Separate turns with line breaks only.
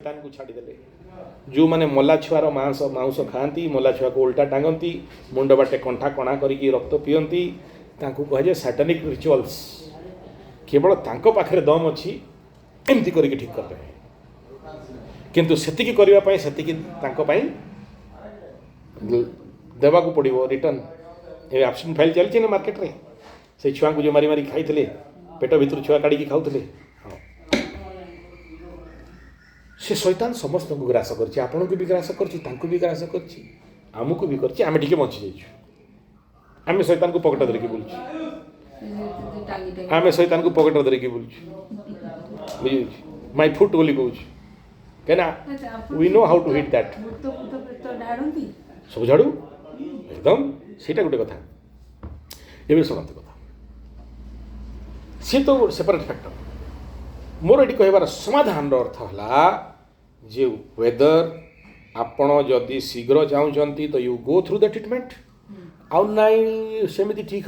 को छाड़ीदे जो मैंने मला छुआर मांस मांस खाती मला छुआ को उल्टा टांगती मुंड बाटे कंठा कणा करके रक्त पीयती कहुए सैटानिक रिचुअल्स केवल तांको पाखरे दम अच्छी एमती करके ठीक करते किंतु सेतिकी करने सेतिकी देवा को पड़ो रिटर्न ये आब्सेंट फाइल चलती ना मार्केट रे से छुआ को जो मारी मारी खाई पेट भीतर छुआ काढ़ी खाऊले से शैतान समस्त को ग्रास करछि आपन को भी ग्रास करछि तांको भी ग्रास करछि आमको भी करछि आमे ठीक बंची जाइछु आमे शैतान को पॉकेट धरिके बोलछि आमे शैतान को पॉकेट धरिके बोलछि बुझि माय फुट बोली कहछि केना we know how to hit that सब झाड़ू एकदम सेटा गोटे कथा एबे सुनते कथा सी तो सेपरेट फैक्टर मोर ये कहबार समाधान अर्थ है जे वेदर आपण जदि शीघ्र चाहते तो you go through the treatment आउ नाई सेमती ठीक